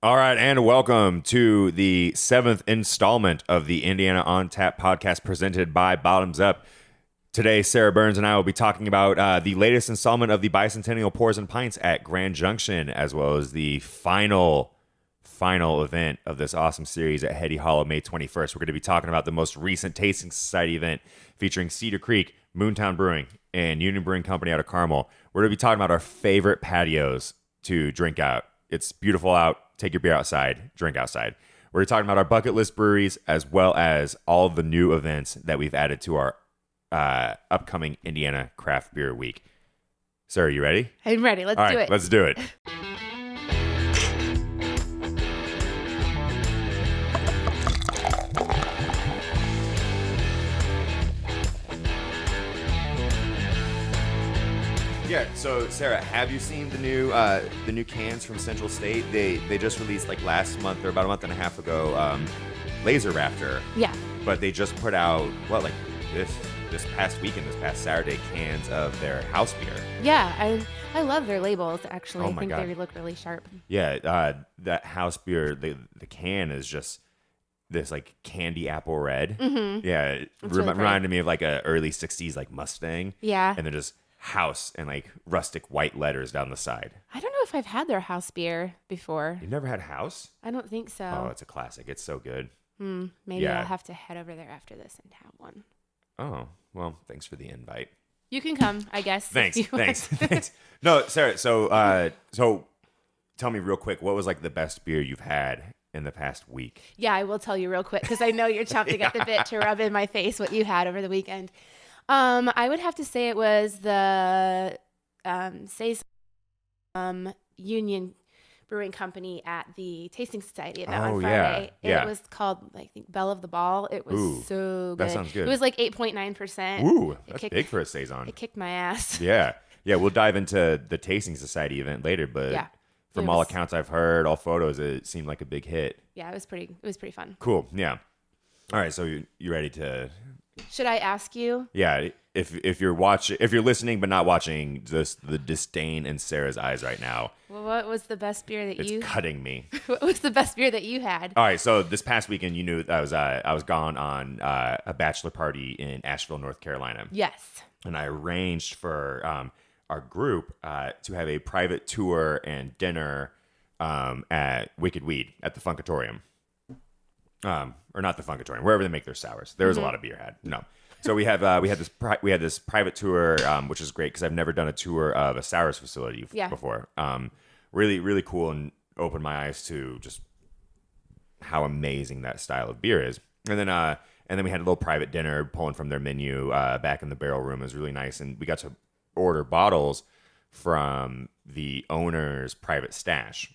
All right, and welcome to the seventh installment of the Indiana on Tap podcast presented by Bottoms Up. Today, Sarah Burns and I will be talking about the latest installment of the Bicentennial Pours and Pints at Grand Junction, as well as the final event of this awesome series at Heady Hollow, May 21st. We're going to be talking about the most recent Tasting Society event featuring Cedar Creek, Moontown Brewing, and Union Brewing Company out of Carmel. We're going to be talking about our favorite patios to drink out. It's beautiful out. Take your beer outside, drink outside. We're talking about our bucket list breweries as well as all the new events that we've added to our upcoming Indiana Craft Beer Week. Sarah, you ready? I'm ready. Let's do it. Let's do it. Yeah, so Sarah, have you seen the new cans from Central State? They just released like last month or about a month and a half ago, Laser Raptor. Yeah. But they just put out this past weekend, this past Saturday, cans of their house beer. Yeah, I love their labels actually. Oh I my think God. they look really sharp. Yeah, that house beer, the can is just this like candy apple red. Mm-hmm. Yeah, it really reminded me of like a early 60s like Mustang. Yeah. And then just house and like rustic white letters down the side. I don't know if I've had their house beer before. You've never had house? I don't think so. Oh, it's a classic. It's so good. Maybe yeah. I'll have to head over there after this and have one. Oh, well, thanks for the invite. You can come, I guess. Thanks. No, Sarah, so tell me real quick, what was like the best beer you've had in the past week? Yeah, I will tell you real quick because I know you're chomping at the bit to rub in my face what you had over the weekend. I would have to say it was the Union Brewing Company at the Tasting Society event on Friday. Yeah. It was called, I think, Belle of the Ball. It was so good. That sounds good. It was like 8.9%. Ooh, that's big for a Saison. It kicked my ass. Yeah, we'll dive into the Tasting Society event later, but Yeah. from all accounts I've heard, all photos, it seemed like a big hit. Yeah, it was pretty fun. Cool, yeah. All right, so you ready to... Should I ask you? Yeah, if you're listening but not watching, just the disdain in Sarah's eyes right now. Well, what was the best beer that It's cutting me. What was the best beer that you had? All right, so this past weekend, you knew I was gone on a bachelor party in Asheville, North Carolina. Yes. And I arranged for our group to have a private tour and dinner at Wicked Weed at the Funkatorium. Or not the Funkatorium, wherever they make their sours. There was a lot of beer had. No. So we had this private tour, which is great because I've never done a tour of a sours facility before. Really, really cool and opened my eyes to just how amazing that style of beer is. And then we had a little private dinner pulling from their menu back in the barrel room. It was really nice, and we got to order bottles from the owner's private stash.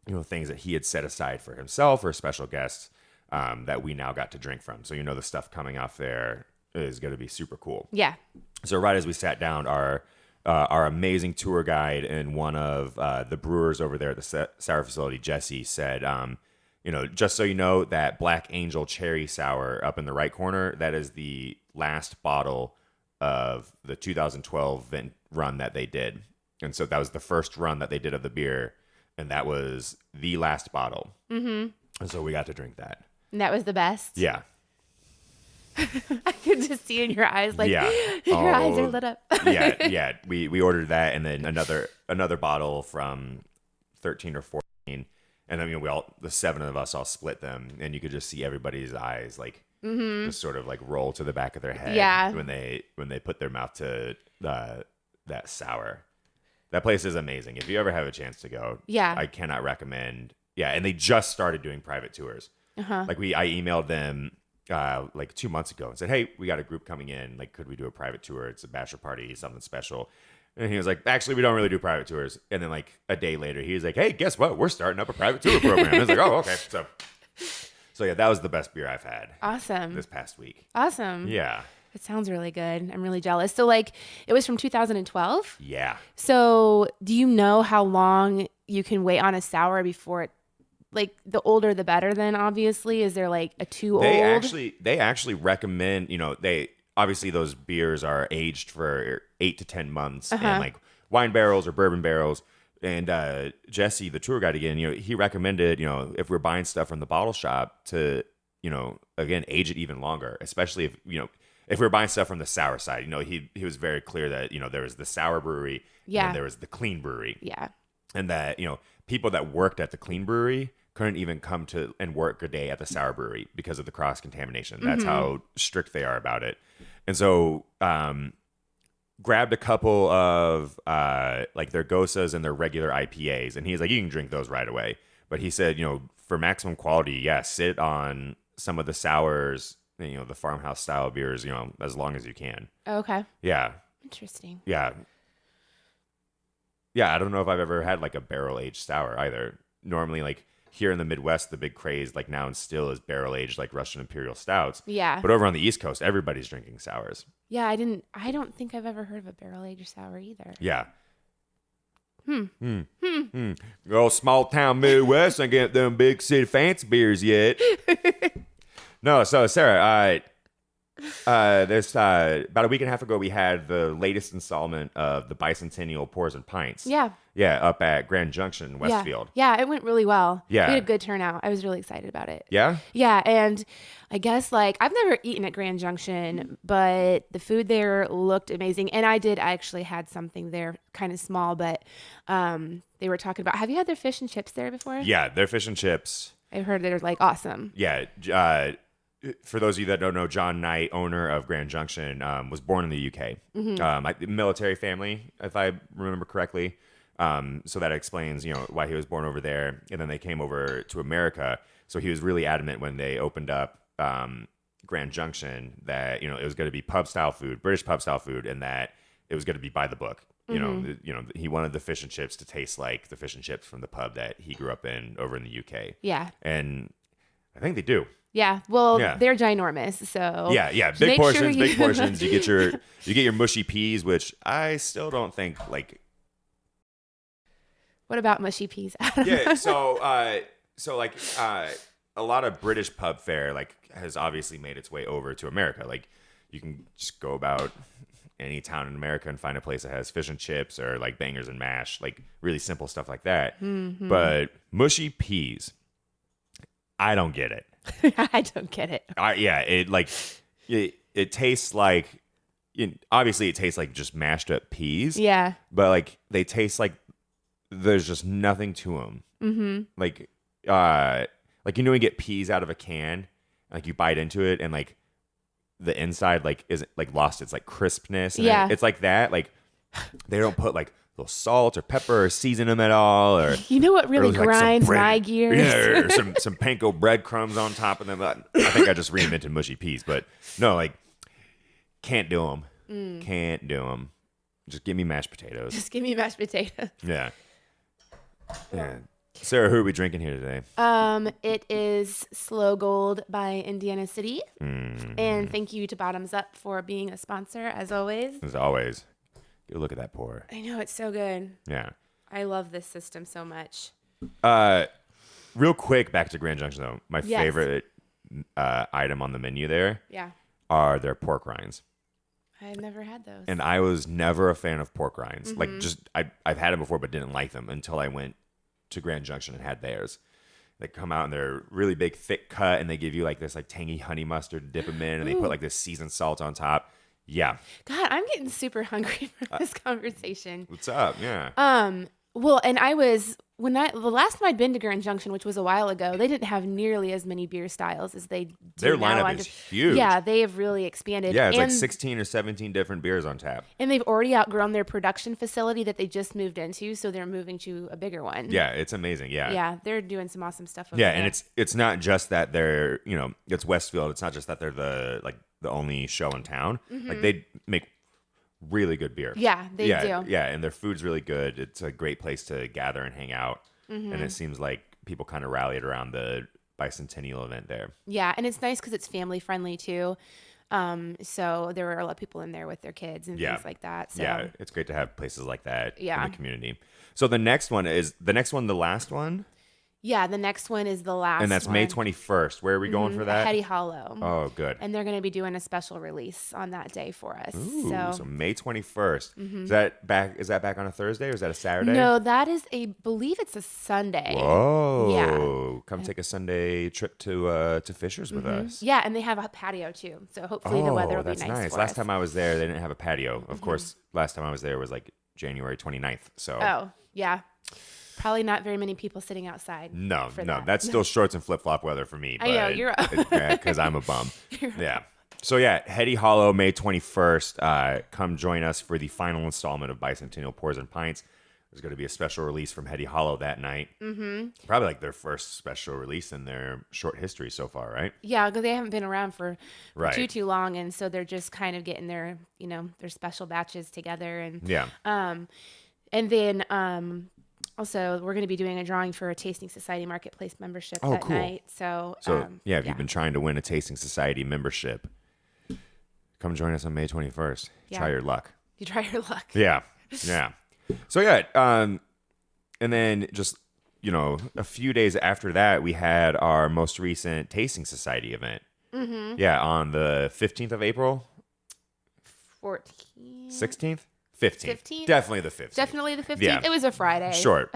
You know, things that he had set aside for himself or special guests. That we now got to drink from. So, the stuff coming off there is going to be super cool. Yeah. So right as we sat down, our amazing tour guide and one of the brewers over there at the sour facility, Jesse, said, just so you know, that Black Angel Cherry Sour up in the right corner, that is the last bottle of the 2012 run that they did. And so that was the first run that they did of the beer, and that was the last bottle. Mm-hmm. And so we got to drink that. And that was the best? Yeah. I could just see in your eyes, like, yeah. your eyes are lit up. yeah. We ordered that, and then another bottle from 13 or 14. And then, the seven of us all split them, and you could just see everybody's eyes, like, just sort of, like, roll to the back of their head when they put their mouth to that sour. That place is amazing. If you ever have a chance to go, I cannot recommend. Yeah, and they just started doing private tours. Uh-huh. Like I emailed them like 2 months ago and said, hey, we got a group coming in. Like, could we do a private tour? It's a bachelor party, something special. And he was like, actually, we don't really do private tours. And then like a day later, he was like, hey, guess what? We're starting up a private tour program. I was like, oh, okay. So yeah, that was the best beer I've had. Awesome. This past week. Awesome. Yeah. It sounds really good. I'm really jealous. So like it was from 2012? Yeah. So do you know how long you can wait on a sour before it, like the older the better then obviously? Is there like a too old? They actually recommend, they obviously those beers are aged for 8 to 10 months in like wine barrels or bourbon barrels. And Jesse, the tour guide again, he recommended, if we're buying stuff from the bottle shop to, again, age it even longer, especially if we're buying stuff from the sour side. He was very clear that, there was the sour brewery Yeah. and there was the clean brewery. Yeah. And that, people that worked at the clean brewery couldn't even come to and work a day at the sour brewery because of the cross contamination. That's how strict they are about it. And so, grabbed a couple of like their Gosas and their regular IPAs, and he's like, you can drink those right away. But he said, for maximum quality, sit on some of the sours, the farmhouse style beers, as long as you can. Okay. Yeah. Interesting. Yeah. Yeah, I don't know if I've ever had like a barrel aged sour either. Normally, like here in the Midwest, the big craze, like now and still, is barrel aged like Russian Imperial stouts. Yeah. But over on the East Coast, everybody's drinking sours. Yeah, I don't think I've ever heard of a barrel aged sour either. Yeah. Oh, small town Midwest, I get them big city fancy beers yet. No, so Sarah, there's about a week and a half ago, we had the latest installment of the Bicentennial Pours and Pints. Yeah. Yeah, up at Grand Junction, Westfield. Yeah, it went really well. Yeah. We had a good turnout. I was really excited about it. Yeah? Yeah, and I guess like I've never eaten at Grand Junction, but the food there looked amazing. And I actually had something there, kind of small, but they were talking about, have you had their fish and chips there before? Yeah, their fish and chips. I've heard they're like awesome. Yeah, for those of you that don't know, John Knight, owner of Grand Junction, was born in the UK. Military family, if I remember correctly. So that explains, why he was born over there. And then they came over to America. So he was really adamant when they opened up Grand Junction that, it was going to be pub style food, British pub style food, and that it was going to be by the book. He wanted the fish and chips to taste like the fish and chips from the pub that he grew up in over in the UK. Yeah. And I think they do. Yeah. Well, they're ginormous. So yeah. Big portions, big portions. You get your mushy peas, which I still don't think like. What about mushy peas? Yeah. So a lot of British pub fare has obviously made its way over to America. Like you can just go about any town in America and find a place that has fish and chips or like bangers and mash, like really simple stuff like that. Mm-hmm. But mushy peas, I don't get it. I don't get it. It tastes like, obviously it tastes like just mashed up peas. Yeah. But like they taste like there's just nothing to them. Mm-hmm. Like you get peas out of a can, like you bite into it and like the inside like isn't like lost its like crispness. And it's like that. Like they don't put like little salt or pepper or season them at all, or what really grinds my gears? Yeah, or some panko breadcrumbs on top of them. I think I just reinvented mushy peas, but no, like can't do them. Can't do them. Just give me mashed potatoes. Just give me mashed potatoes. Yeah. Sarah, who are we drinking here today? It is Slow Gold by Indiana City, and thank you to Bottoms Up for being a sponsor as always. As always. Look at that pour. I know, it's so good. Yeah. I love this system so much. Real quick, back to Grand Junction though. My favorite item on the menu there are their pork rinds. I've never had those. And I was never a fan of pork rinds. Mm-hmm. Like I've had them before but didn't like them until I went to Grand Junction and had theirs. They come out and they're really big, thick cut, and they give you like this like tangy honey mustard to dip them in, and they put like this seasoned salt on top. Yeah. God, I'm getting super hungry from this conversation. What's up? Yeah. Well, and the last time I'd been to Grand Junction, which was a while ago, they didn't have nearly as many beer styles as they do Their now. lineup is huge. Yeah, they have really expanded. Yeah, it's like 16 or 17 different beers on tap. And they've already outgrown their production facility that they just moved into, so they're moving to a bigger one. Yeah, it's amazing. Yeah. Yeah, they're doing some awesome stuff over there. Yeah, and it's not just that they're, it's Westfield. It's not just that they're the only show in town. Mm-hmm. Like they make really good beer. Yeah, they do. Yeah, and their food's really good. It's a great place to gather and hang out. Mm-hmm. And it seems like people kind of rallied around the bicentennial event there. Yeah, and it's nice because it's family friendly too. So there were a lot of people in there with their kids and things like that. So. Yeah, it's great to have places like that in the community. So the last one Yeah, the next one is the last And that's one. May 21st. Where are we going for that? Heady Hollow. Oh, good. And they're going to be doing a special release on that day for us. Ooh, so May 21st. Is that back on a Thursday or is that a Saturday? No, that is believe it's a Sunday. Whoa. Yeah. Come take a Sunday trip to Fisher's with us. Yeah, and they have a patio too. So hopefully the weather will be that's nice for Last us. time I was there, they didn't have a patio. Of course, last time I was there was like January 29th. So Oh, yeah. Probably not very many people sitting outside. no, that. that's still shorts and flip-flop weather for me. I know, you're because I'm a bum. Yeah. So yeah, Heady Hollow, May 21st. Come join us for the final installment of Bicentennial Pours and Pints. There's going to be a special release from Heady Hollow that night. Probably like their first special release in their short history so far, right? Yeah, because they haven't been around for Right. too long, and so they're just kind of getting their their special batches together, and Yeah. and then also we're going to be doing a drawing for a Tasting Society Marketplace membership that cool. night. So If you've been trying to win a Tasting Society membership, come join us on May 21st. Yeah. Try your luck. you try your luck. Yeah. Yeah. So yeah, and then just, a few days after that, we had our most recent Tasting Society event. Yeah, on the 15th of April, 14. 16th, 15th. 15th? Definitely the 15th. Definitely the 15th. Yeah. It was a Friday. Sure.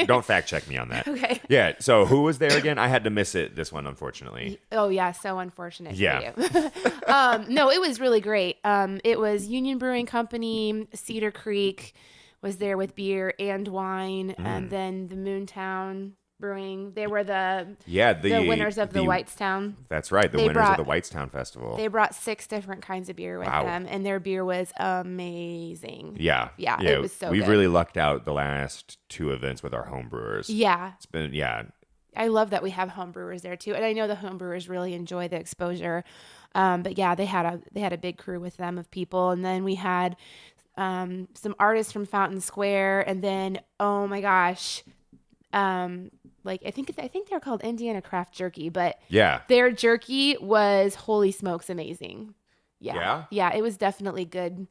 Don't fact check me on that. Okay. Yeah. So who was there again? I had to miss it this one, unfortunately. Oh yeah, so unfortunate Yeah. for you. No, it was really great. It was Union Brewing Company, Cedar Creek was there with beer and wine, and then the Moontown Brewing. They were the winners of the Whitestown. That's right. The winners of the Whitestown Festival. They brought 6 different kinds of beer with them, and their beer was amazing. Yeah. Yeah, it was so We've good. really lucked out the last 2 events with our home brewers. Yeah. It's been, I love that we have home brewers there too, and I know the home brewers really enjoy the exposure. But yeah, they had a big crew with them of people, and then we had some artists from Fountain Square, and then oh my gosh, I think they're called Indiana Craft Jerky, but their jerky was holy smokes amazing. Yeah, it was definitely good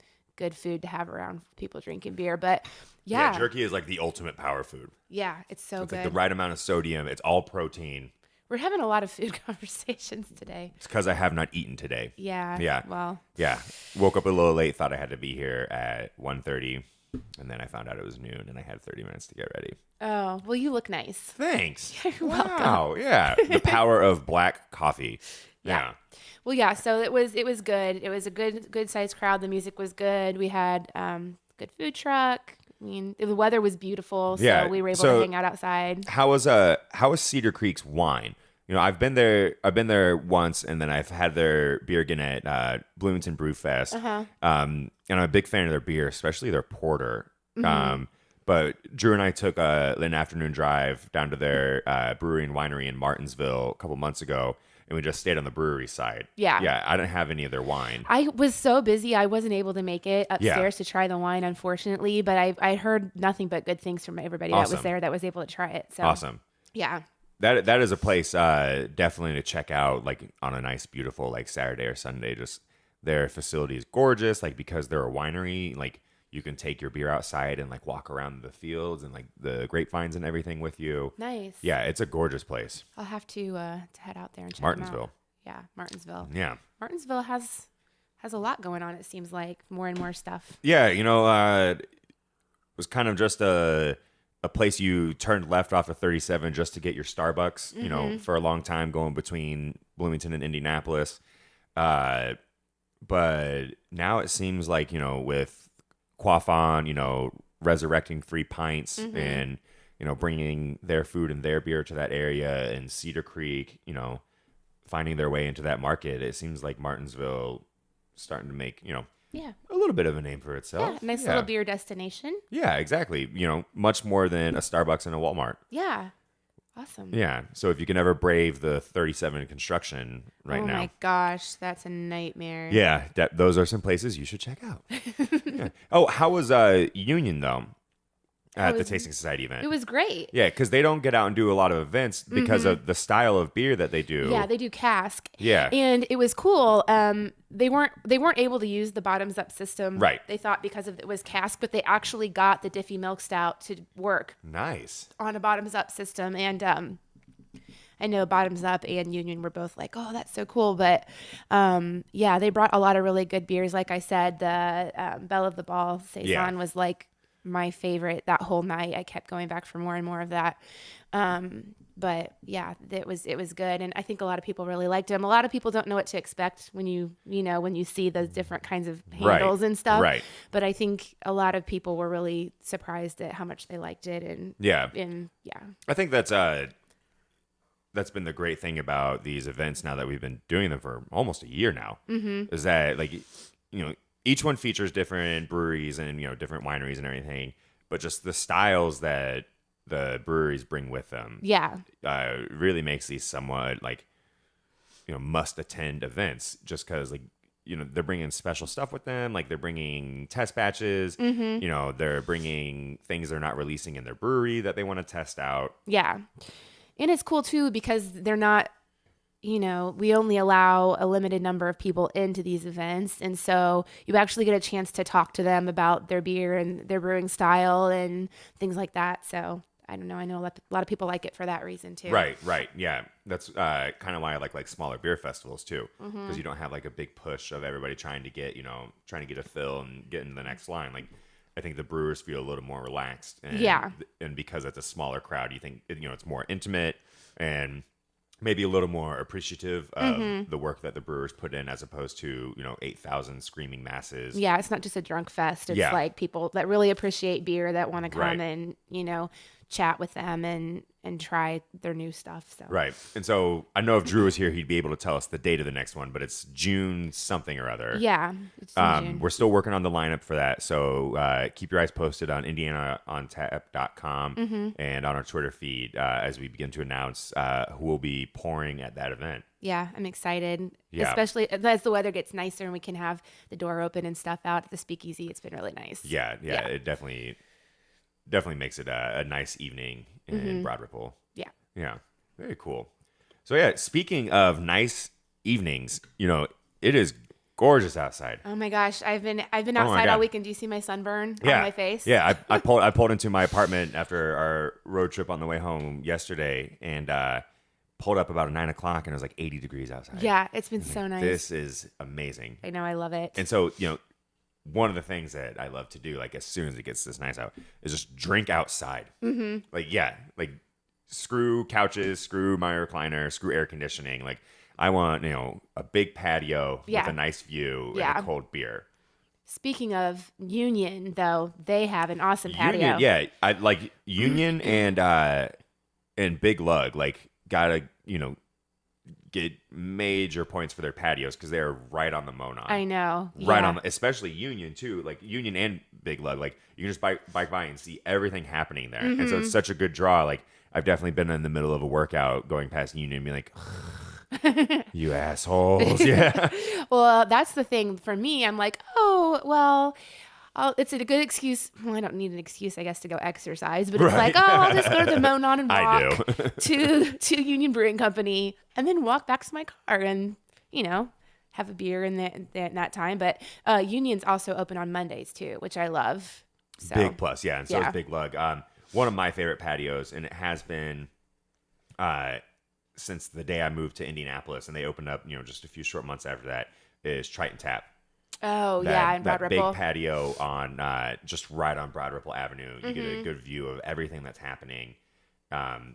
food to have around people drinking beer, but. Yeah, jerky is like the ultimate power food. Yeah, it's so It's good. like the right amount of sodium. It's all protein. We're having a lot of food conversations today. It's because I have not eaten today. Yeah. Yeah. Well. Yeah. Woke up a little late. Thought I had to be here at 1:30, and then I found out it was noon, and I had 30 minutes to get ready. Oh well, you look nice. Thanks. You're welcome. Wow. Yeah. The power of black coffee. Yeah. Well, yeah. So it was good. It was a good sized crowd. The music was good. We had good food truck. I mean, the weather was beautiful, so we were able to hang out outside. How was Cedar Creek's wine? I've been there once, and then I've had their beer again at Bloomington Brew Fest. And I'm a big fan of their beer, especially their porter. But Drew and I took an afternoon drive down to their brewery and winery in Martinsville a couple months ago, and we just stayed on the brewery side. Yeah, I didn't have any of their wine. I was so busy, I wasn't able to make it upstairs to try the wine, unfortunately. But I heard nothing but good things from everybody that was there that was able to try it. So awesome. Yeah. That is a place definitely to check out, like on a nice, beautiful like Saturday or Sunday. Just their facility is gorgeous, like because they're a winery. Like you can take your beer outside and like walk around the fields and like the grapevines and everything with you. Nice. Yeah, it's a gorgeous place. I'll have to head out there and check Martinsville. them out. Yeah, Martinsville. Yeah. Martinsville has a lot going on. It seems like more and more stuff. Yeah, it was kind of just a place you turned left off of 37 just to get your Starbucks. For a long time going between Bloomington and Indianapolis. But now it seems like with Quaffon, resurrecting 3 Pints and, bringing their food and their beer to that area, and Cedar Creek, finding their way into that market. It seems like Martinsville starting to make, a little bit of a name for itself. Yeah, nice little beer destination. Yeah, exactly. Much more than a Starbucks and a Walmart. Yeah. Awesome. Yeah. So if you can ever brave the 37 construction now. Oh my gosh, that's a nightmare. Yeah, those are some places you should check out. Yeah. Oh, how was Union though? at the Tasting Society event. It was great. Yeah, because they don't get out and do a lot of events because of the style of beer that they do. Yeah, they do cask. Yeah. And it was cool. They weren't able to use the bottoms up system. Right. They thought because of it was cask, but they actually got the Diffie Milk Stout to work Nice. on a bottoms up system. And I know Bottoms Up and Union were both like, oh, that's so cool. But yeah, they brought a lot of really good beers. Like I said, the Belle of the Ball Saison was like my favorite that whole night. I kept going back for more and more of that. But yeah, it was good. And I think a lot of people really liked them. A lot of people don't know what to expect when you see those different kinds of handles and stuff. Right. But I think a lot of people were really surprised at how much they liked it. And yeah. Yeah. I think that's been the great thing about these events now that we've been doing them for almost a year now, is that like, each one features different breweries and, different wineries and everything, but just the styles that the breweries bring with them. Yeah. Really makes these somewhat like, must attend events just because like, they're bringing special stuff with them. Like they're bringing test batches, they're bringing things they're not releasing in their brewery that they want to test out. Yeah. And it's cool too because they're not, we only allow a limited number of people into these events. And so you actually get a chance to talk to them about their beer and their brewing style and things like that. So I don't know. I know a lot of people like it for that reason too. Right. Yeah. That's kind of why I like smaller beer festivals too, because you don't have like a big push of everybody trying to get a fill and get in the next line. Like I think the brewers feel a little more relaxed. And because it's a smaller crowd, you think, it's more intimate and maybe a little more appreciative of the work that the brewers put in as opposed to, 8,000 screaming masses. Yeah. It's not just a drunk fest. It's like people that really appreciate beer that want to come and, chat with them and try their new stuff. So. Right. And so I know if Drew was here, he'd be able to tell us the date of the next one, but it's June something or other. Yeah. It's in June. We're still working on the lineup for that. So keep your eyes posted on IndianaOnTap.com and on our Twitter feed as we begin to announce who will be pouring at that event. Yeah, I'm excited. Yeah. Especially as the weather gets nicer and we can have the door open and stuff out at the speakeasy. It's been really nice. Yeah. It definitely makes it a nice evening in Broad Ripple. Yeah. Very cool. So yeah, speaking of nice evenings, it is gorgeous outside. Oh my gosh, I've been outside all weekend. Do you see my sunburn on my face? Yeah, I pulled into my apartment after our road trip on the way home yesterday and pulled up about 9 o'clock and it was like 80 degrees outside. Yeah, it's been so nice. This is amazing. I know, I love it. And so, one of the things that I love to do, like as soon as it gets this nice out, is just drink outside. Like screw couches, screw my recliner, screw air conditioning. Like I want, a big patio with a nice view and a cold beer. Speaking of Union, though, they have an awesome patio. Yeah, I like Union and Big Lug. Like gotta, get major points for their patios because they're right on the Monon. I know. Right on, especially Union too. Like Union and Big Lug. Like you can just bike by and see everything happening there. And so it's such a good draw. Like I've definitely been in the middle of a workout going past Union and being like, you assholes. Yeah. Well, that's the thing for me. I'm like, oh, well, it's a good excuse. Well, I don't need an excuse, I guess, to go exercise, but it's like, oh, I'll just go to the Monon and walk to Union Brewing Company and then walk back to my car and, have a beer in that time. But Union's also open on Mondays too, which I love. So. Big plus, yeah. And so is Big Lug. One of my favorite patios, and it has been since the day I moved to Indianapolis, and they opened up, just a few short months after that, is Triton Tap. Oh, in Broad Ripple. Big patio on just right on Broad Ripple Avenue. You get a good view of everything that's happening.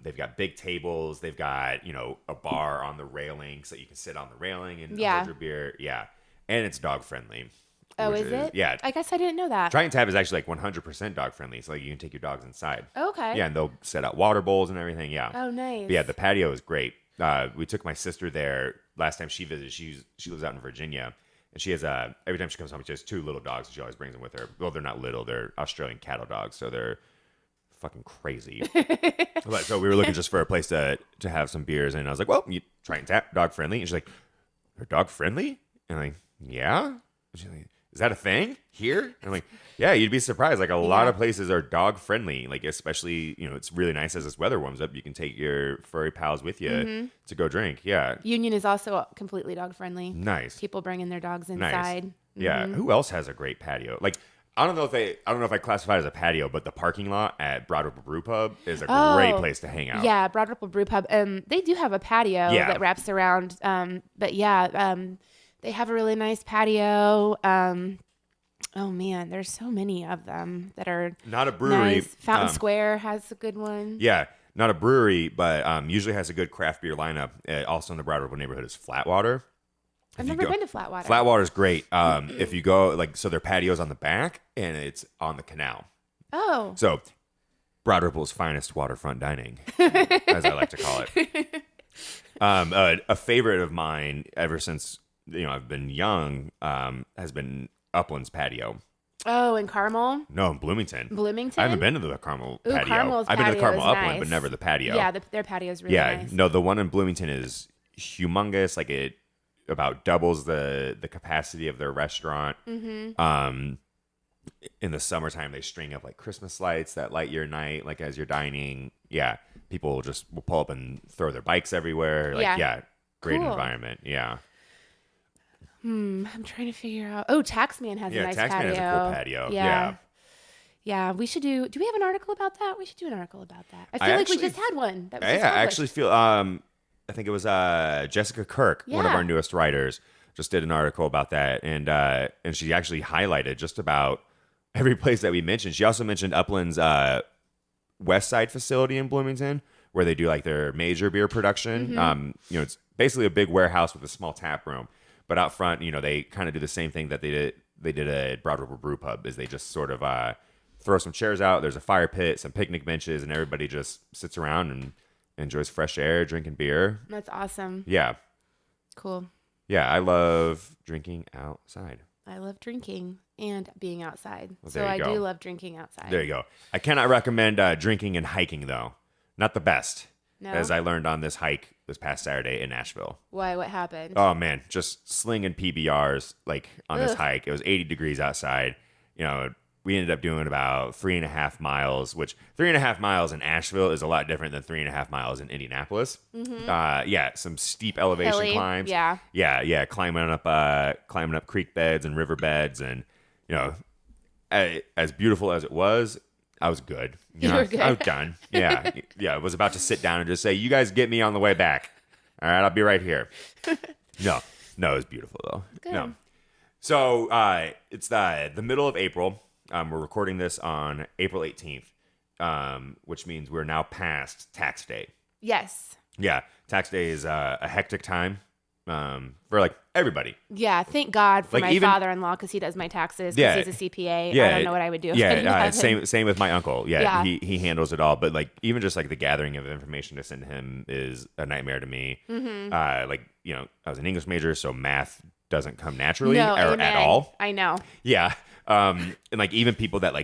They've got big tables. They've got, a bar on the railing so you can sit on the railing and hold your beer. Yeah. And it's dog friendly. Oh, is it? Yeah. I guess I didn't know that. Triton Tap is actually like 100% dog friendly. So like you can take your dogs inside. Okay. Yeah. And they'll set out water bowls and everything. Yeah. Oh, nice. But yeah. The patio is great. We took my sister there last time she visited. She lives out in Virginia. And she has every time she comes home, she has 2 little dogs, and she always brings them with her. Well, they're not little; they're Australian cattle dogs, so they're fucking crazy. But so we were looking just for a place to have some beers, and I was like, "Well, you try and tap dog friendly." And she's like, "They're dog friendly?" And I'm like, "Yeah." And she's like, is that a thing here? And I'm like, yeah, you'd be surprised. Like a lot of places are dog friendly. Like especially, it's really nice as this weather warms up. You can take your furry pals with you to go drink. Yeah. Union is also completely dog friendly. Nice. People bringing their dogs Nice. inside. Yeah. Who else has a great patio? Like I don't know if I classify it as a patio, but the parking lot at Broad Ripple Brew Pub is a great place to hang out. Yeah, Broad Ripple Brew Pub. They do have a patio that wraps around. But yeah, they have a really nice patio. Oh man, there's so many of them that are not a brewery. Nice. Fountain Square has a good one. Yeah, not a brewery, but usually has a good craft beer lineup. Also in the Broad Ripple neighborhood is Flatwater. I've never been to Flatwater. Flatwater's great. If you go, so their patio's on the back and it's on the canal. Oh. So, Broad Ripple's finest waterfront dining, as I like to call it. A favorite of mine ever since I've been young has been Upland's patio. Oh, in Carmel? No, in Bloomington. Bloomington? I haven't been to the Carmel patio. Carmel's I've been to the Carmel patio is Upland, nice. but never the patio. Yeah, their patio is really nice. No, the one in Bloomington is humongous. Like it about doubles the capacity of their restaurant. In the summertime, they string up like Christmas lights that light your night, like as you're dining. Yeah, people will pull up and throw their bikes everywhere. Like, great cool. environment. Yeah. I'm trying to figure out. Oh, Taxman has a nice patio. Taxman has a cool patio. Yeah. Yeah, we should do we have an article about that? We should do an article about that. I feel like we just had one. That was I actually feel I think it was Jessica Kirk, one of our newest writers, just did an article about that, and she actually highlighted just about every place that we mentioned. She also mentioned Upland's West Side facility in Bloomington, where they do like their major beer production. It's basically a big warehouse with a small tap room, but out front, they kind of do the same thing that they did at Broad Ripple Brew Pub. Is they just sort of throw some chairs out. There's a fire pit, some picnic benches, and everybody just sits around and enjoys fresh air, drinking beer. That's awesome. Yeah. Cool. Yeah, I love drinking outside. I love drinking and being outside. Well, so I do love drinking outside. There you go. I cannot recommend drinking and hiking, though. Not the best. No? As I learned on this hike this past Saturday in Nashville. Why? What happened? Oh, man. Just slinging PBRs on this hike. It was 80 degrees outside. We ended up doing about 3.5 miles, which 3.5 miles in Asheville is a lot different than 3.5 miles in Indianapolis. Some steep elevation climbs. Yeah. Climbing up creek beds and river beds, and as beautiful as it was, I was good. You were good. I was done. Yeah. I was about to sit down and just say, "You guys get me on the way back. All right, I'll be right here." No, it was beautiful though. Good. No. So it's the middle of April. We're recording this on April 18th, which means we're now past tax day. Yes. Yeah, tax day is a hectic time for everybody. Yeah, thank God for my father-in-law because he does my taxes because he's a CPA. I don't know what I would do. Same with my uncle. Yeah. He handles it all. But even just the gathering of information to send him is a nightmare to me. I was an English major, so math doesn't come naturally at all. I know. Yeah. And even people that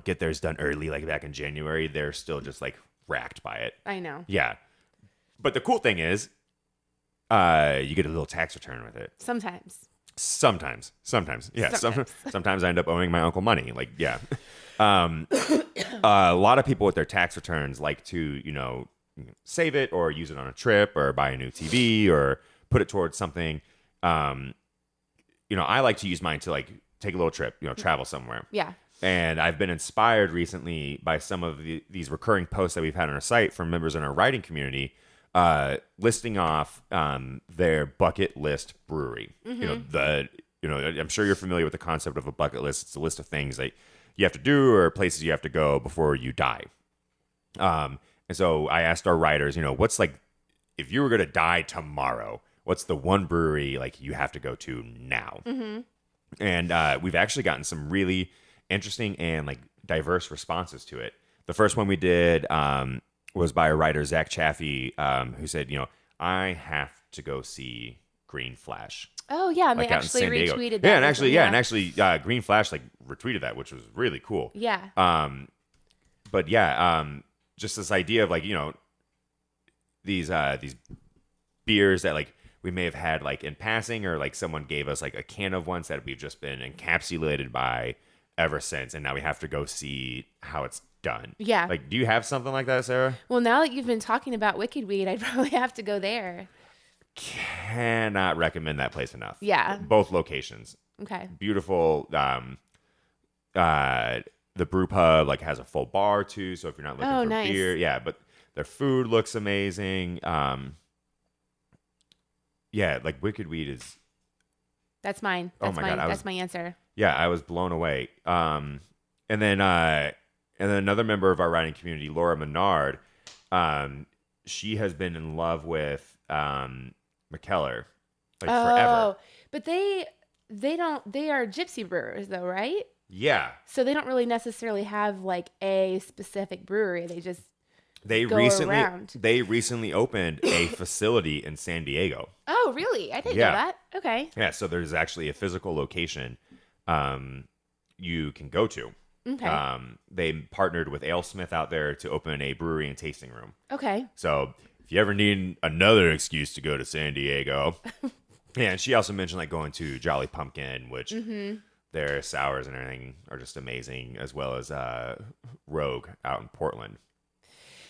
get theirs done early, back in January, they're still just racked by it. I know. Yeah. But the cool thing is, you get a little tax return with it. Sometimes. Yeah. Sometimes I end up owing my uncle money. A lot of people with their tax returns like to, save it or use it on a trip or buy a new TV or put it towards something. I like to use mine to take a little trip, travel somewhere. Yeah. And I've been inspired recently by some of these recurring posts that we've had on our site from members in our writing community, listing off their bucket list brewery. I'm sure you're familiar with the concept of a bucket list. It's a list of things that you have to do or places you have to go before you die. And so I asked our writers, what's if you were going to die tomorrow, what's the one brewery you have to go to now? And we've actually gotten some really interesting and diverse responses to it. The first one we did was by a writer, Zach Chaffee, who said, I have to go see Green Flash. Oh yeah, and they actually retweeted that. Yeah, and actually, Green Flash retweeted that, which was really cool. Yeah. But yeah, just this idea of these beers that we may have had like in passing, or like someone gave us like a can of once that we've just been encapsulated by ever since, and now we have to go see how it's done. Yeah. Like, do you have something like that, Sarah? Well, now that you've been talking about Wicked Weed, I'd probably have to go there. Cannot recommend that place enough. Yeah. Both locations. Okay. Beautiful. The brew pub like has a full bar too, so if you're not looking for nice. beer, yeah, but their food looks amazing. Yeah, like Wicked Weed is. That's mine. That's mine. That's my answer. Yeah, I was blown away. And then another member of our writing community, Laura Menard, she has been in love with McKellar like forever. But they are gypsy brewers though, right? Yeah. So they don't really necessarily have like a specific brewery. They just They recently opened a facility in San Diego. Oh, really? I didn't know that. Okay. Yeah, so there's actually a physical location you can go to. Okay. They partnered with AleSmith out there to open a brewery and tasting room. Okay. So if you ever need another excuse to go to San Diego. Yeah, and she also mentioned like going to Jolly Pumpkin, which their sours and everything are just amazing, as well as Rogue out in Portland.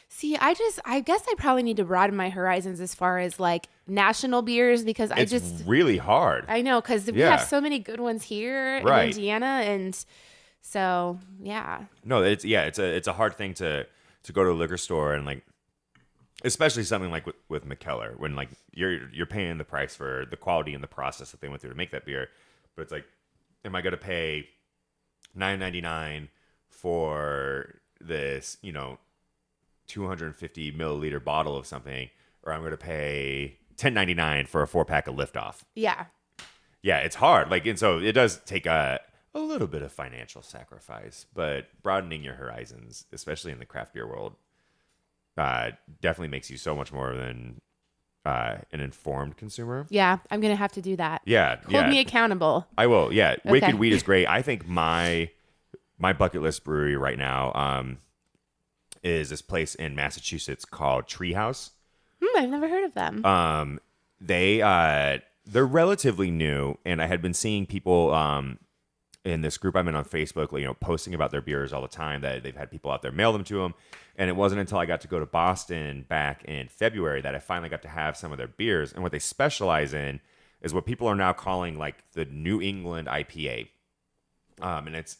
See, I guess I probably need to broaden my horizons as far as like national beers, because It's really hard. I know, because we have so many good ones here in Indiana, and so yeah. No, it's a hard thing to go to a liquor store and like, especially something like with McKellar, when like you're paying the price for the quality and the process that they went through to make that beer, but it's like, am I going to pay $9.99 for this, 250 milliliter bottle of something, or I'm going to pay $10.99 for a 4-pack of Liftoff? Yeah. Yeah, it's hard. Like, and so it does take a little bit of financial sacrifice, but broadening your horizons, especially in the craft beer world, definitely makes you so much more than an informed consumer. Yeah, I'm gonna have to do that. Yeah, Hold me accountable. I will. Yeah, Okay. Wicked Weed is great. I think my bucket list brewery right now is this place in Massachusetts called Treehouse. I've never heard of them. They're relatively new, and I had been seeing people in this group I'm in on Facebook, posting about their beers all the time, that they've had people out there mail them to them. And it wasn't until I got to go to Boston back in February that I finally got to have some of their beers. And what they specialize in is what people are now calling like the New England IPA. And it's,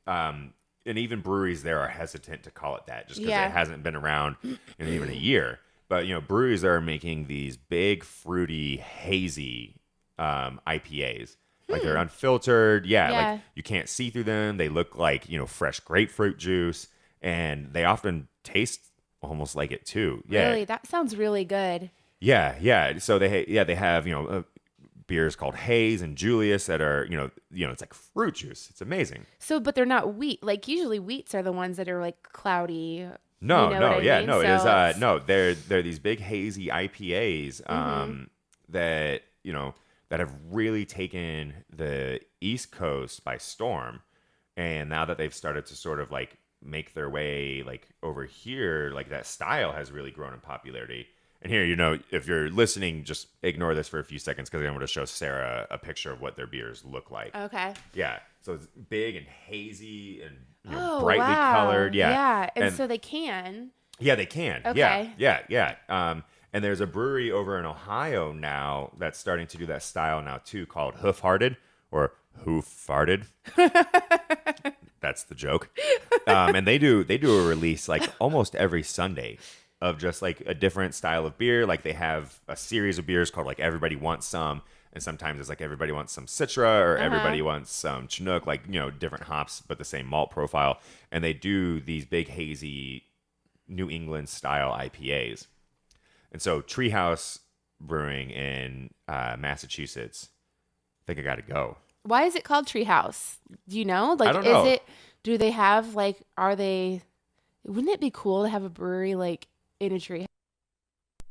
and even breweries there are hesitant to call it that just because it hasn't been around in even a year. But, breweries that are making these big, fruity, hazy IPAs. Like they're unfiltered. Like you can't see through them. They look like, fresh grapefruit juice. And they often taste almost like it too. Yeah. Really? That sounds really good. Yeah. So they have, beers called Haze and Julius that are, it's like fruit juice. It's amazing. So, but they're not wheat. Like usually wheats are the ones that are like cloudy. No, So they're these big hazy IPAs that, that have really taken the East Coast by storm. And now that they've started to sort of like make their way like over here, like that style has really grown in popularity. And here, if you're listening, just ignore this for a few seconds because I'm going to show Sarah a picture of what their beers look like. Okay. Yeah. So it's big and hazy and brightly colored. Yeah. Yeah. And so they can. Yeah, they can. Okay. Yeah. And there's a brewery over in Ohio now that's starting to do that style now too, called Hoof Hearted or Hoof Farted. That's the joke. And they do a release like almost every Sunday of just like a different style of beer. Like they have a series of beers called like Everybody Wants Some, and sometimes it's like Everybody Wants Some Citra or Everybody Wants Some Chinook, like different hops but the same malt profile. And they do these big hazy New England style IPAs. And so Treehouse Brewing in Massachusetts, I think I got to go. Why is it called Treehouse? Do you know? Like, I don't know. Do they have like? Wouldn't it be cool to have a brewery like in a tree?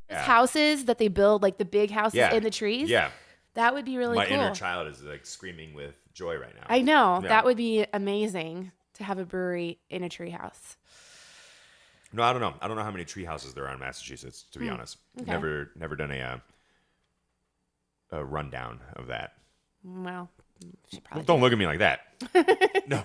Yeah. Houses that they build, like the big houses in the trees. Yeah, that would be really cool. cool. My inner child is like screaming with joy right now. I know that would be amazing to have a brewery in a tree house. No, I don't know. I don't know how many tree houses there are in Massachusetts, to be honest. Okay. Never done a rundown of that. Well, should probably Don't look at me like that. No.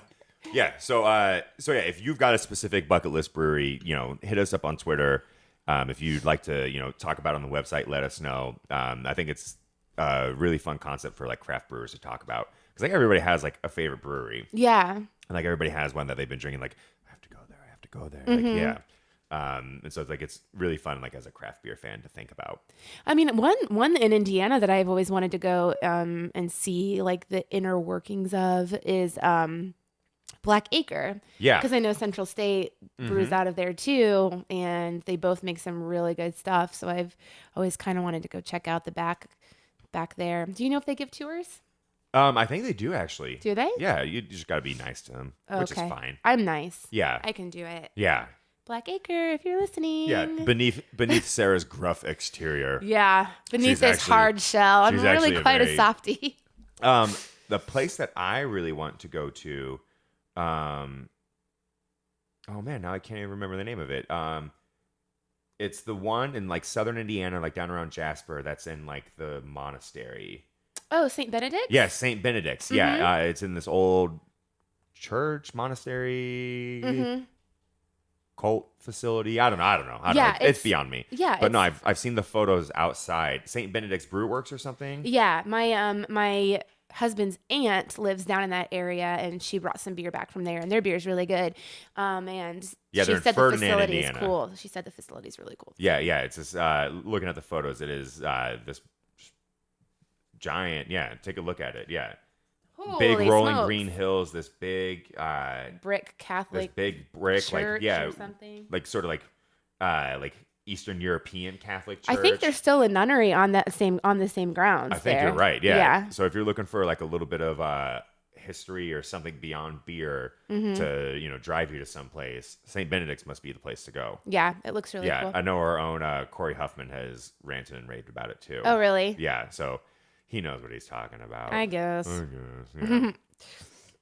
Yeah. So yeah, if you've got a specific bucket list brewery, hit us up on Twitter. If you'd like to, talk about it on the website, let us know. I think it's a really fun concept for like craft brewers to talk about, because like everybody has like a favorite brewery. Yeah. And like everybody has one that they've been drinking. Like, I have to go there. I have to go there. Like, yeah. And so it's really fun, like as a craft beer fan, to think about. I mean, one in Indiana that I've always wanted to go and see like the inner workings of is Black Acre. Yeah. Because I know Central State brews out of there too, and they both make some really good stuff. So I've always kind of wanted to go check out the back there. Do you know if they give tours? I think they do, actually. Do they? Yeah, you just got to be nice to them, which is fine. I'm nice. Yeah. I can do it. Yeah. Black Acre, if you're listening. Yeah, beneath Sarah's gruff exterior. Yeah, beneath this hard shell. I'm really quite a softie. The place that I really want to go to, oh man, now I can't even remember the name of it. It's the one in like southern Indiana, like down around Jasper, that's in like the monastery. Oh, St. Benedict's? Yeah, St. Benedict's. Mm-hmm. Yeah, it's in this old church, monastery, cult facility. I don't know. It's beyond me. Yeah, but no, I've seen the photos outside. St. Benedict's Brew Works or something. Yeah, my husband's aunt lives down in that area, and she brought some beer back from there, and their beer is really good. And she said the facility is cool. She said the facility is really cool. Yeah. It's this. Looking at the photos, it is this giant. Yeah, take a look at it. Yeah. Holy big rolling smokes. Green hills, this big brick Catholic, this big brick, church, like or something. like sort of like Eastern European Catholic church. I think there's still a nunnery on the same grounds. I think there. you're right. Yeah. So if you're looking for like a little bit of history or something beyond beer to drive you to someplace, St. Benedict's must be the place to go. Yeah, it looks really cool. Yeah, I know our own Corey Huffman has ranted and raved about it too. Oh, really? Yeah. So he knows what he's talking about. I guess. Yeah.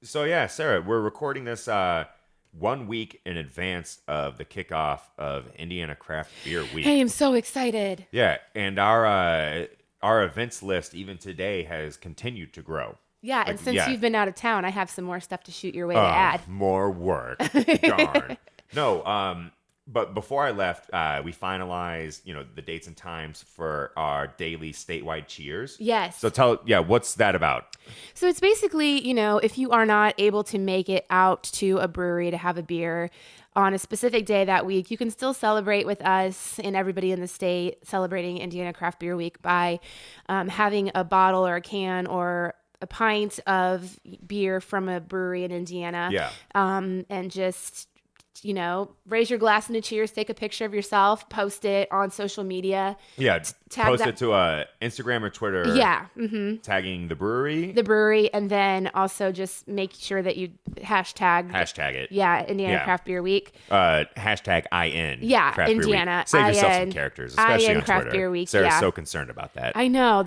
So yeah, Sarah, we're recording this 1 week in advance of the kickoff of Indiana Craft Beer Week. Hey, I'm so excited. Yeah, and our events list even today has continued to grow. Yeah, and since you've been out of town, I have some more stuff to shoot your way to add. More work. Darn. No, but before I left, we finalized, the dates and times for our daily statewide cheers. Yes. So what's that about? So it's basically, if you are not able to make it out to a brewery to have a beer on a specific day that week, you can still celebrate with us and everybody in the state celebrating Indiana Craft Beer Week by having a bottle or a can or a pint of beer from a brewery in Indiana. Yeah. And just raise your glass and a cheers, take a picture of yourself, post it on social media. Yeah, post it to Instagram or Twitter. Yeah. Tagging the brewery. And then also just make sure that you hashtag it. Yeah, Indiana Craft Beer Week. Hashtag IN. Yeah, Craft Indiana. Save yourself some characters, especially on Craft Twitter. Beer Week. Sarah's so concerned about that. I know.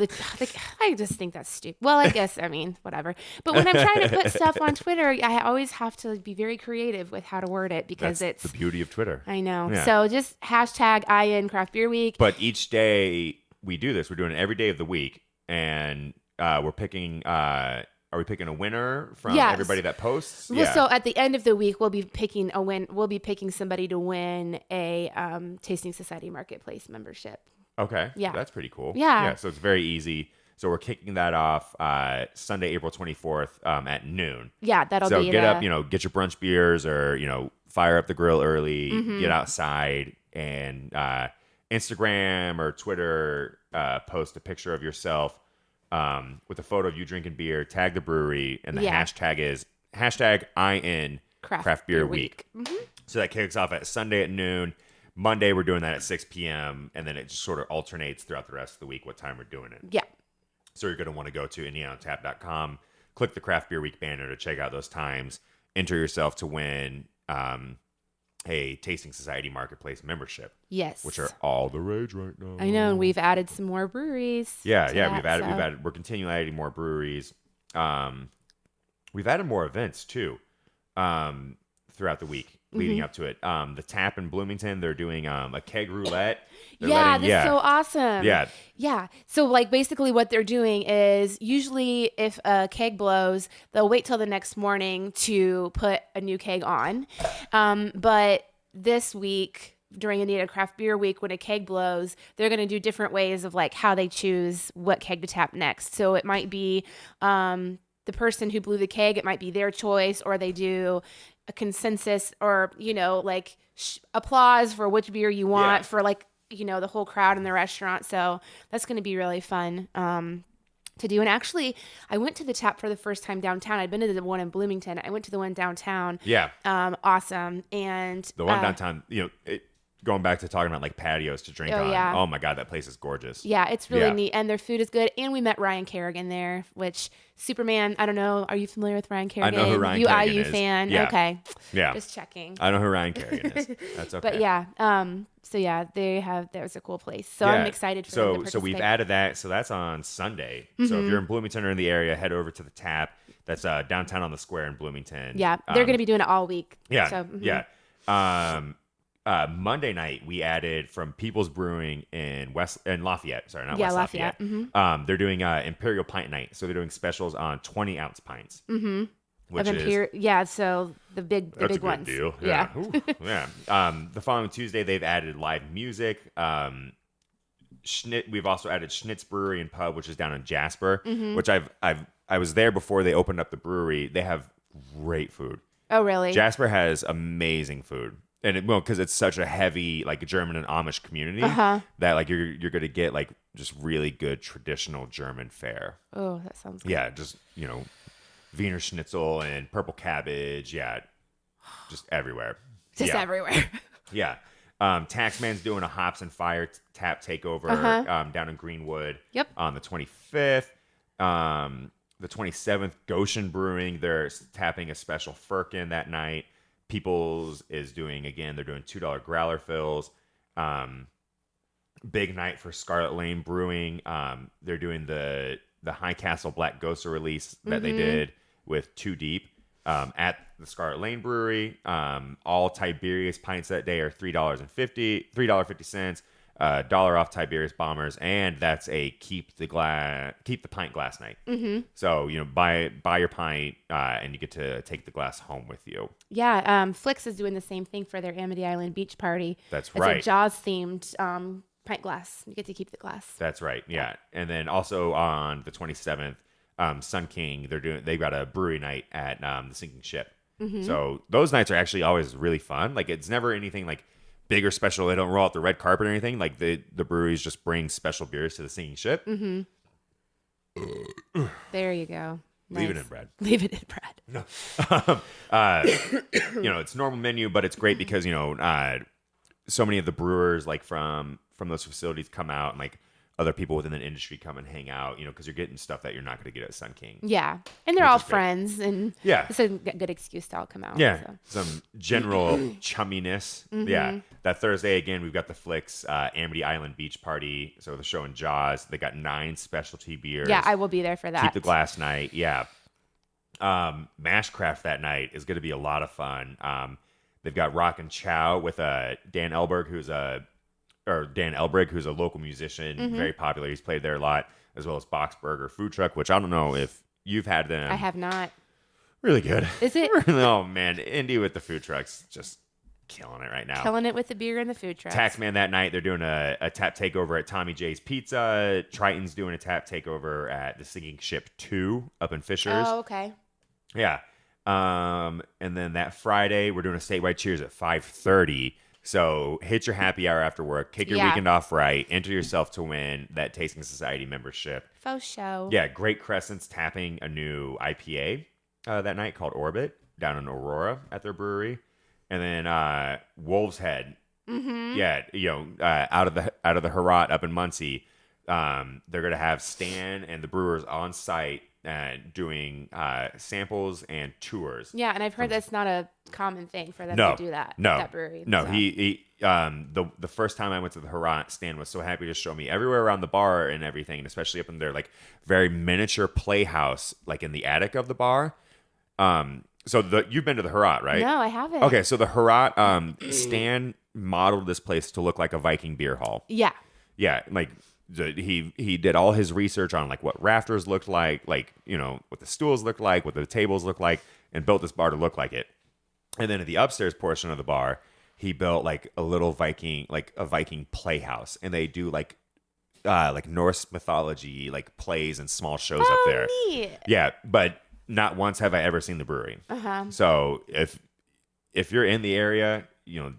I just think that's stupid. Well, I guess, whatever. But when I'm trying to put stuff on Twitter, I always have to be very creative with how to word it because That's the beauty of Twitter. I know. Yeah. So just hashtag IN Craft Beer Week. But each day we do this. We're doing it every day of the week. And we're picking... are we picking a winner from everybody that posts? Well, so at the end of the week, we'll be picking We'll be picking somebody to win a Tasting Society Marketplace membership. Okay. Yeah. That's pretty cool. Yeah. So it's very easy. So we're kicking that off Sunday, April 24th at noon. Yeah, that'll be. So get up, get your brunch beers or, fire up the grill early, get outside, and Instagram or Twitter, post a picture of yourself with a photo of you drinking beer, tag the brewery, and the hashtag is hashtag IN Craft Beer Week. So that kicks off at Sunday at noon. Monday, we're doing that at 6 p.m. And then it just sort of alternates throughout the rest of the week what time we're doing it. Yeah. So you're going to want to go to IndianaTap.com, click the Craft Beer Week banner to check out those times, enter yourself to win a Tasting Society Marketplace membership. Yes. Which are all the rage right now. I know, and we've added some more breweries. We've added, we're continually adding more breweries. We've added more events too throughout the week. leading up to it. The Tap in Bloomington, they're doing a keg roulette. Yeah, this is so awesome. Yeah. Yeah. So like basically what they're doing is usually if a keg blows, they'll wait till the next morning to put a new keg on. But this week during Indiana Craft Beer Week, when a keg blows, they're going to do different ways of like how they choose what keg to tap next. So it might be the person who blew the keg, it might be their choice, or they do a consensus or, like applause for which beer you want for like, the whole crowd in the restaurant. So that's going to be really fun to do. And actually, I went to the Tap for the first time downtown. I'd been to the one in Bloomington. I went to the one downtown. Yeah. Awesome. And the one downtown, going back to talking about like patios to drink on. Yeah. Oh my God, that place is gorgeous. Yeah, it's really neat. And their food is good. And we met Ryan Kerrigan there, which Superman, I don't know. Are you familiar with Ryan Kerrigan? I know who Ryan Kerrigan IU is. fan. Yeah. Okay. Yeah. Just checking. I know who Ryan Kerrigan is. That's okay. But yeah. So yeah, that was a cool place. So I'm excited for them to participate. So we've added that. So that's on Sunday. So if you're in Bloomington or in the area, head over to the Tap. That's downtown on the square in Bloomington. Yeah. They're going to be doing it all week. Yeah. So, Yeah. Monday night we added from People's Brewing in Lafayette. Sorry, not West Lafayette. They're doing Imperial Pint Night, so they're doing specials on 20-ounce pints. Which is so the big ones. Deal. Yeah. The following Tuesday they've added live music. We've also added Schnitz Brewery and Pub, which is down in Jasper, which I was there before they opened up the brewery. They have great food. Oh, really? Jasper has amazing food. And because it's such a heavy like German and Amish community that like you're going to get like just really good traditional German fare. Oh, that sounds good. Yeah, just Wiener Schnitzel and purple cabbage. Yeah, just everywhere. Everywhere. Yeah. Taxman's doing a Hops and Fire Tap takeover down in Greenwood. Yep. On the 25th. The 27th, Goshen Brewing, they're tapping a special Firkin that night. People's is doing, again, they're doing $2 growler fills. Big night for Scarlet Lane Brewing. They're doing the High Castle Black Ghost release that they did with Two Deep at the Scarlet Lane Brewery. All Tiberius pints that day are $3.50. $1 off Tiberius Bombers, and that's a keep the pint glass night. So buy your pint, and you get to take the glass home with you. Yeah, Flix is doing the same thing for their Amity Island beach party. That's right. It's a Jaws themed pint glass. You get to keep the glass. That's right. Yeah, and then also on the 27th, Sun King, they've got a brewery night at the Sinking Ship. So those nights are actually always really fun. Like it's never anything like big or special. They don't roll out the red carpet or anything. Like the breweries just bring special beers to the Singing Ship. There you go. Nice. Leave it in bread. Leave it in bread. No. It's normal menu, but it's great because so many of the brewers like from those facilities come out, and like other people within the industry come and hang out, because you're getting stuff that you're not going to get at Sun King. Yeah. And they're all friends, and yeah, it's a good excuse to all come out. Yeah. So. Some general chumminess. Yeah. That Thursday, again, we've got the Flix Amity Island Beach Party. So they're showing Jaws. They got 9 specialty beers. Yeah, I will be there for that. Keep the glass night. Yeah. Mashcraft that night is going to be a lot of fun. They've got Rock and Chow with Dan Elberg, who's a local musician, very popular. He's played there a lot, as well as Boxburger Food Truck, which I don't know if you've had them. I have not. Really good. Is it? Oh, man. Indy with the food trucks, just killing it right now. Killing it with the beer and the food trucks. Taxman that night, they're doing a tap takeover at Tommy J's Pizza. Triton's doing a tap takeover at the Sinking Ship 2 up in Fishers. Oh, okay. Yeah. And then that Friday, we're doing a statewide cheers at 5:30. So hit your happy hour after work, kick your weekend off right, enter yourself to win that Tasting Society membership. Faux show. Yeah, Great Crescent's tapping a new IPA that night called Orbit down in Aurora at their brewery. And then Wolf's Head, out of the Herat up in Muncie, they're gonna have Stan and the brewers on site doing samples and tours. Yeah, and I've heard that's not a common thing for them to do that. No, at that brewery. No, so. the first time I went to the Herat, Stan was so happy to show me everywhere around the bar and everything, and especially up in their like very miniature playhouse, like in the attic of the bar. So you've been to the Herat, right? No, I haven't. Okay, so the Herat, Stan modeled this place to look like a Viking beer hall. Yeah. Yeah, like he did all his research on like what rafters looked like what the stools looked like, what the tables looked like, and built this bar to look like it. And then at the upstairs portion of the bar, he built like a little Viking, like a Viking playhouse, and they do like Norse mythology, like plays and small shows up there. Neat. Yeah, but not once have I ever seen the brewery. So if you're in the area,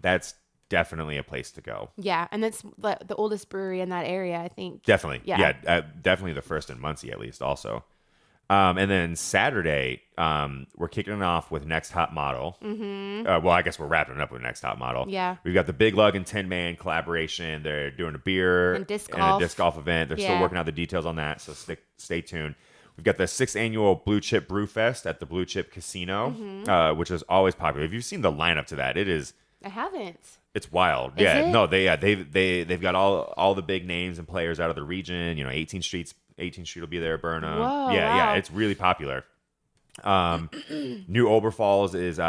that's definitely a place to go. Yeah, and that's the oldest brewery in that area, I think. Definitely. Yeah. Definitely the first in Muncie, at least, also. And then Saturday, we're kicking it off with Next Top Model. Well, I guess we're wrapping it up with Next Top Model. Yeah. We've got the Big Lug and Tin Man collaboration. They're doing a beer and disc a disc golf event. They're still working out the details on that, so stay tuned. We've got the 6th annual Blue Chip Brew Fest at the Blue Chip Casino, which is always popular. If you've seen the lineup to that, I haven't. It's wild. Is it? No, they've got all the big names and players out of the region. 18th Street will be there, Burnham. Whoa, Yeah, wow. it's really popular. New Oberfalls is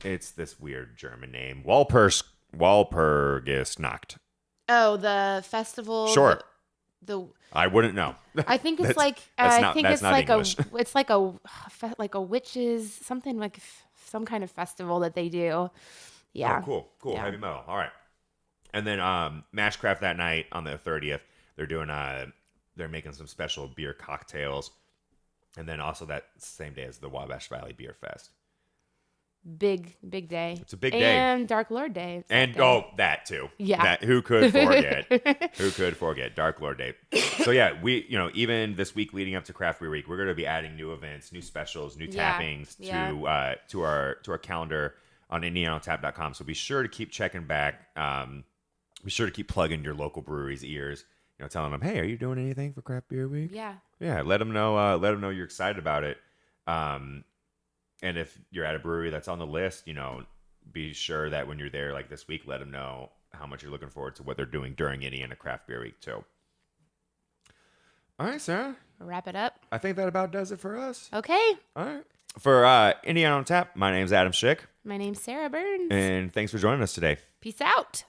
it's this weird German name. Walpurgisnacht. Oh, the festival. Sure. The I wouldn't know. I think it's that's not English. it's like a witches something like some kind of festival that they do. Yeah. Oh, cool. Yeah. Heavy metal. All right. And then Mashcraft that night on the 30th, they're doing they're making some special beer cocktails. And then also that same day as the Wabash Valley Beer Fest. Big day. It's a big day. And Dark Lord Day. And that too. Yeah. Who could forget? Who could forget Dark Lord Day? So yeah, we even this week leading up to Craft Beer Week, we're going to be adding new events, new specials, new tappings to our calendar on IndianaTap.com. So be sure to keep checking back. Be sure to keep plugging your local breweries' ears. Telling them, hey, are you doing anything for Craft Beer Week? Yeah. Yeah. Let them know. Let them know you're excited about it. And if you're at a brewery that's on the list, be sure that when you're there, like this week, let them know how much you're looking forward to what they're doing during Indiana Craft Beer Week, too. All right, Sarah. Wrap it up. I think that about does it for us. Okay. All right. For Indiana on Tap, my name's Adam Schick. My name's Sarah Burns. And thanks for joining us today. Peace out.